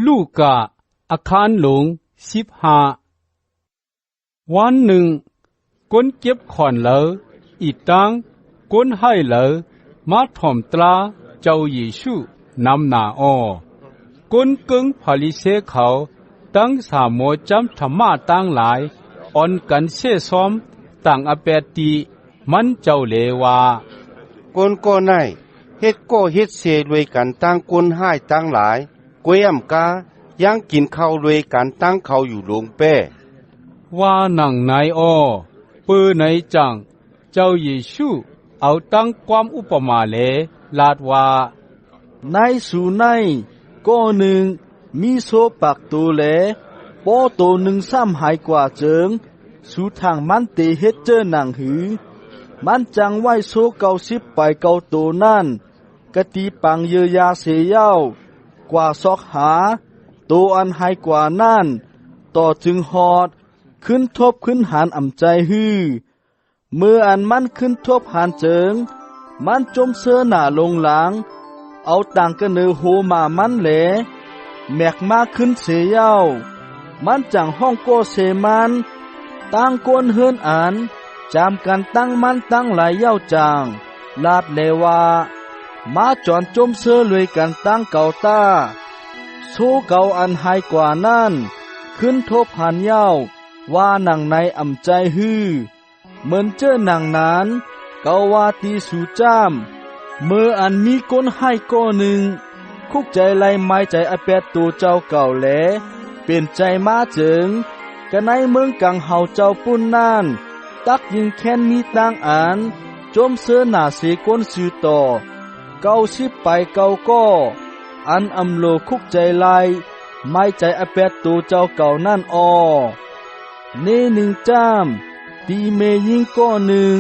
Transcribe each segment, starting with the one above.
ลูกกะอาคารหลง15วันหนึ่งก้นเก็บขอนเหลออีตังก้นให้เหลอมาถ่อมตราเจ้าเยซูนำนาอ้อก้นกึ่งพาลิเซเขาตั้งสามโมจำธรรมะตั้งหลายอ่อนกันเสซ้อมต่างอเปติมันเจ้าเลวาก้นก็ไหนเฮ็ดก็เฮ็ดเสรวยกันตั้งก้นให้ตั้งหลายกวยอำกายังกินข้าวรวยกันตั้งเขาอยู่โรงแป้ว่าหนังไหนอ้อปื้อไหนจังเจ้าเยซูเอาตั้งความอุปมาเลลาดว่าในสู่ในก็หนึ่งมีโซปักตัวแลปอตัวหนึ่งซ้ำหายกว่าเจิงสู่ทางมันเตเฮ็ดเจอหนังหือมันจังไว้โซ90ไปเกาตัวนั่นกะตีปังเยยาเสยาวกว่าซอกหาตัวอันหายกว่านั่นต่อจึงหอดขึ้นทบขึ้นหานอ่ำใจฮือเมื่ออันมันขึ้นทบหานเจิงมันจมเสื้อหน้าลงหลังเอาต่างกะเนอโหมามันแหลแมกมาขึ้นเสียเย้ามันจังห้องโกเสมันตั้งก้นเฮินอ่านจำกันตั้งมันตั้งหลายเย้าจางลาดเลวามาจอนจมเสื้อเลยกันตั้งเก่าตาโซเก่าอันหายกว่านั่นขึ้นทบหันเย้าว่าหนังในอ่ำใจฮือเหมือนเจอหนังนั้นเกาวาตีสู่จ้ามเมื่ออันมีก้นให้ก้อหนึ่งคุกใจไล่ไม้ใจอแปดตัวเจ้าเก่าแหลเป็นใจมาเจิงกะในเมืองกังเฮาเจ้าปุ่นน่านตักยิงแค้นมีต่างอ่านจมเสื้อหน้าเสก้นสื่อต่อ90ไปเก่าก็อันอำโลคุกใจไล่ไม้ใจอแปดตัวเจ้าเก่านั่นอ้อเนหนึ่งจ้ามตีเมยิงก้อหนึ่ง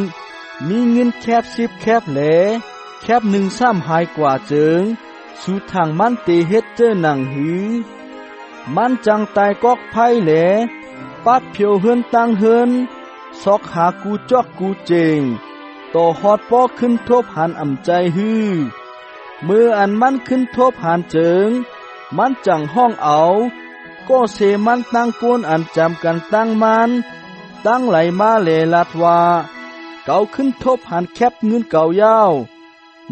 มีเงินแคบ10แคบแหลแคบหนึ่งซ้ำหายกว่าเจิงสู่ทางมันเตเฮ็ดเจอหนังหือมันจังตายกอกไผ่แหลปัดเพียวเฮือนตั้งเฮือนซอกหากูจอกกูเจงต่อฮอดปอขึ้นทบหันอ่ำใจฮือเมื่ออันมันขึ้นทบหันเจิงมันจังห้องเอาก็เสมันตั้งโกนอันจำกันตั้งมันตั้งไหลมาเลลัดว่าเก่าขึ้นทบหันแคบเงินเก่ายาว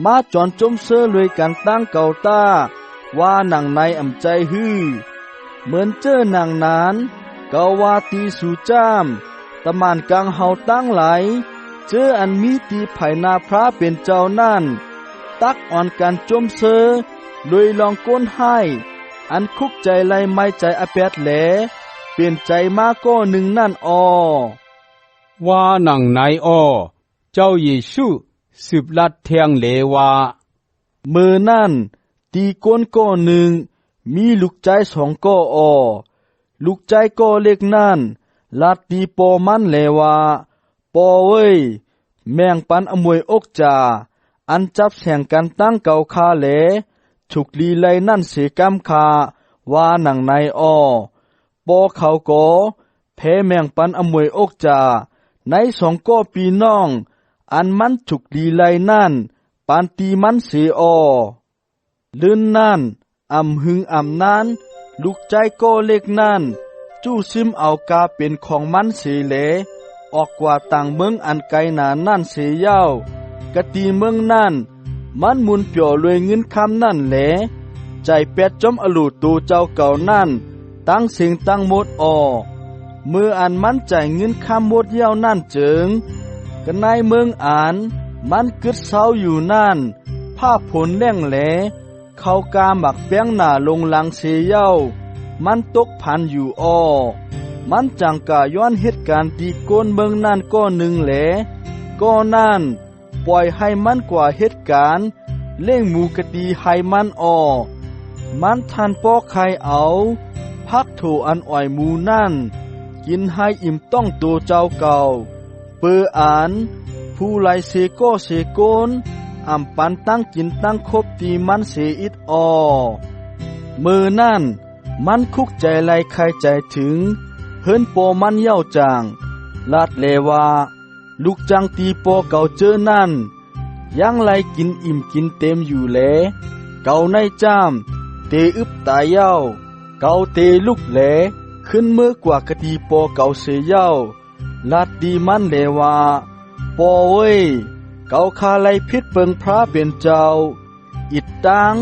มาจอนจมเสื้อเลยกันตั้งเก่าตาว่าหนังในอ่ำใจฮือเหมือนเจอหนังนานเกาวาตีสู่จ้ามตะมานกลางเฮาตั้งไหลเจออันมีตีไผ่นาพระเป็นเจ้านั่นตักอ่อนกันจมเสื้อเลยลองก้นให้อันคุกใจไล่ไม่ใจอแปดแหลเปลี่ยนใจมาก็หนึ่งนั่นอ้อว่าหนังไหนอ้อเจ้าเยซูสืบลัดเทียงเลวาเมื่อนั่นตีก้นก็หนึ่งมีลูกใจ2ก็อ้อลูกใจก็เล็กนั่นลาดตีปอมันเลวาปอเว้ยแมงปันอมวยอกจ่าอันจับแสงกันตั้งเก่าคาแหลฉุกลีไลนั่นเสกำคาว่าหนังในอ้อปอเขาก็แพ้แมงปันอมวยอกจ่าใน2ก็ปีน้องอันมันฉุกลีไลนั่นปานตีมันเสียอ้อลื่นนั่นอ่ำหึงอ่ำนั้นลูกใจก็เล็กนั่นจู้ซิมเอากาเป็นของมันเสียเหลออกกว่าต่างเมืองอันไกลหนานั่นเสียเย้ากะตีเมืองนั่นมันมุนเปียวรวยเงินคำนั่นแหลใจแปดจอมอลูตูเจ้าเก่านั่นตั้งสิงตั้งหมดอ้อเมื่ออันมันใจเงินคำหมดเย้านั่นเจิงกันในเมืองอ่านมันกึดเศร้าอยู่นั่นภาพผลแล่งแหลเขากาหมักแป้งหน้าลงหลังเสียเย้ามันตกพันอยู่อ้อมันจังกะย้อนเหตุการณ์ตีโกนเมืองนั่นก็หนึ่งแหลก็นั่นปล่อยให้มันกว่าเหตุการณ์เล่งหมูกะดีให้มันอ้อมันทันปอกไข่เอาพักโถอันอ่อยหมูนั่นกินให้อิ่มต้องตัวเจ้าเก่าเปืออ่านผู้ไลเสก็เสโกนอ่ำปันตั้งกินตั้งคบตีมันเสอิดอ้อมือนั่นมันคุกใจไล่ใครใจถึงเฮิรนโปมันเย้าจางลาดเลวาลูกจังตีปอเก่าเจอนั่นยังไล่กินอิ่มกินเต็มอยู่แลเก่าในจ้ามเตอึบตายเย้า เกาเตลุกแหลขึ้นเมื่อกว่ากะดีปอเกาเสยเย้าลาดดีมันเลว่าปอเว้ยเกาคาไลพิษเปิงพระเป็นเจ้าอิดตัง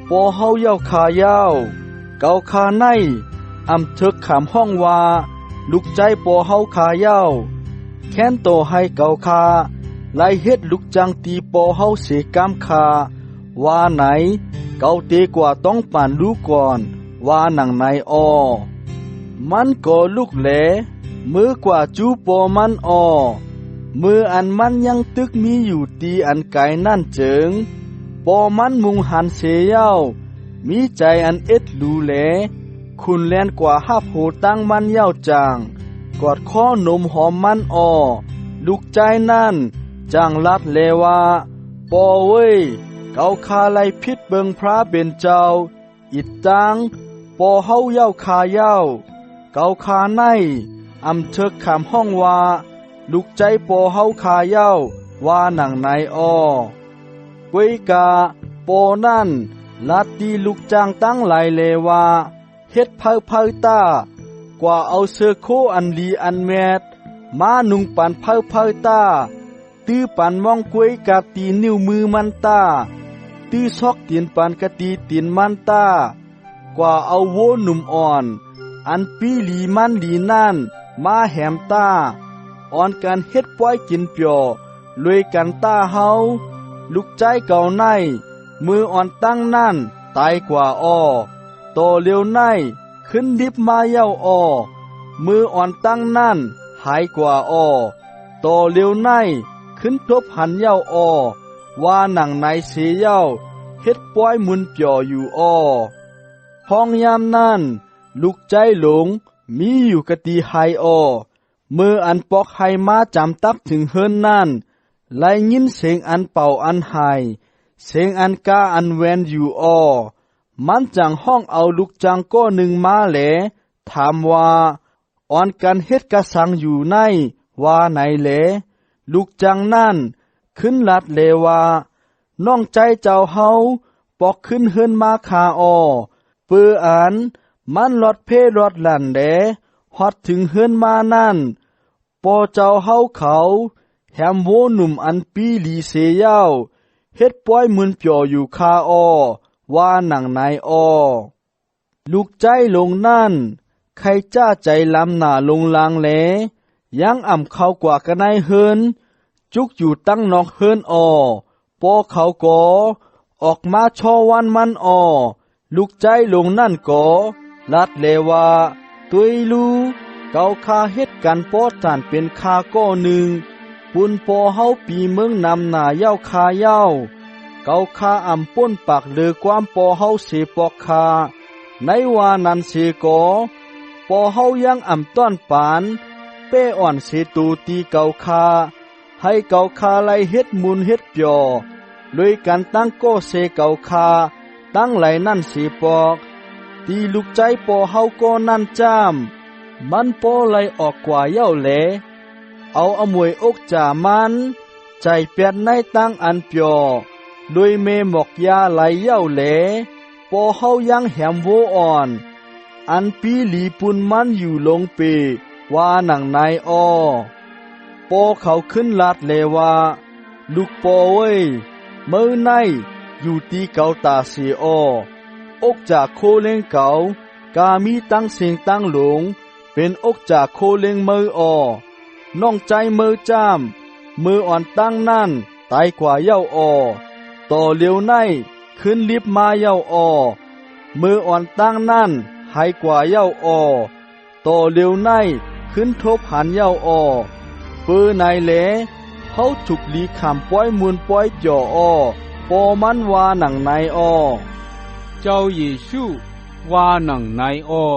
ปอเฮาเย้าคาเย้าเกาคาในอำเทึกขามห้องว่าลูกใจปอเฮาคาเย้าแค้นโตให้เกาคาไลเฮ็ดลูกจังตีปอเฮาเสกามคาว่าไหนเกาเตกว่าต้องปานลูกก่อนว่าหนังในอ้อมันก็ลูกแหลมือกว่าจูปอมันอ้อมืออันมันยังตึกมีอยู่ตีอันไกลนั่นเจิงปอมันมุงหันเสยเย้ามีใจอันเอ็ดลูแหลคุณแลนกว่าฮับโหตั้งมันเย้าจางกอดข้อนมหอมมันอ้อลูกใจนั่นจางลัดเลว่าปอเว้ยเกาคาไลพิษเบิงพระเป็นเจ้าอิดตังปอเฮาเย้าคาเย้าเกาคาในอำเชิกขามห้องว่าลูกใจปอเฮาคาเย้าว่าหนังในอ้อเวยกาปอนั่นลาตีลูกจางตั้งหลายเลว่าเฮ็ดเผาตากว่าเอาเสื้อโคอันลีอันแมดมานุงปันเผาตาตื้อปันมองกวยกาตีนิ้วมือมันตาตื้อซอกตีนปันกะตีตีนมันตากว่าเอาโวหนุ่มอ่อนอันปีหลีมันหลีนั่นมาแหมตาอ่อนกันเฮ็ดป้อยกินเปียวลวยกันตาเฮาลูกใจเก่าในมืออ่อนตั้งนั่นตายกว่าอ้อโตเร็วในขึ้นดิบมาเย้าอ้อมืออ่อนตั้งนั่นหายกว่าอ้อโตเร็วในขึ้นทบหันเย้าอ้อว่าหนังในเสียเย้าเฮ็ดป้อยมุนเปียวอยู่อ้อห้องยามนั่นลูกใจหลงมีอยู่กะตีไฮอ้อมืออันปอกไฮมาจำตักถึงเฮิรนนั่นไลยินเสียงอันเป่าอันไฮเสียงอันกาอันแวนอยู่อ้อมันจังห้องเอาลูกจังก้อหนึ่งมาแหลถามว่าอ่อนกันเฮ็ดกะสังอยู่ในว่าไหนแหลลูกจังนั่นขึ้นลัดเลว่าน้องใจเจ้าเฮาปอกขึ้นเฮิรนมาคาอ้อเปื้ออันมันลอดเพลอดหลั่นแดฮอดถึงเฮือนมานั่นปอเจ้าเฮาเขาแถมโวหนุ่มอันปีหลีเสยเย้าเฮ็ดป้อยมืนเปียวอยู่คาอ้อว่าหนังในอ้อลูกใจลงนั่นใครจ้าใจลำหน้าลงลางแลยังอ่ำเข้ากว่ากันในเฮินจุกอยู่ตั้งนอกเฮินอ้อปอเขาก็ออกมาชอวันมันอ้อลูกใจลงนั่นก็ลัดเลว่าตุยลูเกาคาเฮ็ดกันปอจานเป็นคาก้อหนึ่งปุนปอเฮาปีเมืองนำหน้าเย้าคาเย้าเกาคาอ่ำป้นปากเลือความปอเฮาเสปอกคาในวานันเสกอปอเฮายังอ่ำต้อนปานเป้อ่อนเสตูตีเกาคาให้เกาคาไลเฮ็ดมุนเฮ็ดเปียวเลยกันตั้งก้อเสเกาคาตั้งไหลนั่นเสปอกตีลูกใจปอเฮาก็นั่นจ้ามมันปอไหลออกกว่าเย้าแหลเอาอมวยอกจ่ามันใจเปียดในตั้งอันเปียวโดยเมหมอกยาไหลเย้าแหลปอเฮายังแหมโวอ่อนอันปีหลีปุนมันอยู่ลงเปว่าหนังในอ้อปอเขาขึ้นลาดเลว่าลูกปอเว้ยเมื่อในอยู่ตีเกาตาเสียอ้ออกจากโคเลงเก่ากามีตั้งเสียงตั้งหลงเป็นอกจากโคเลงมืออ้อน้องใจมือจ้ามมืออ่อนตั้งนั่นตายกว่าเย้าอ้อต่อเลียวในขึ้นลิบมาเย้าอ้อมืออ่อนตั้งนั่นหายกว่าเย้าอ้อต่อเลียวในขึ้นทบหันเย้าอ้อเปื้อในแหลเขาถูกลีขามป้อยมูลป้อยจ่ออ้อปอมันว่าหนังในอ้อเจ้าเยซูว่าหนังในอ้อ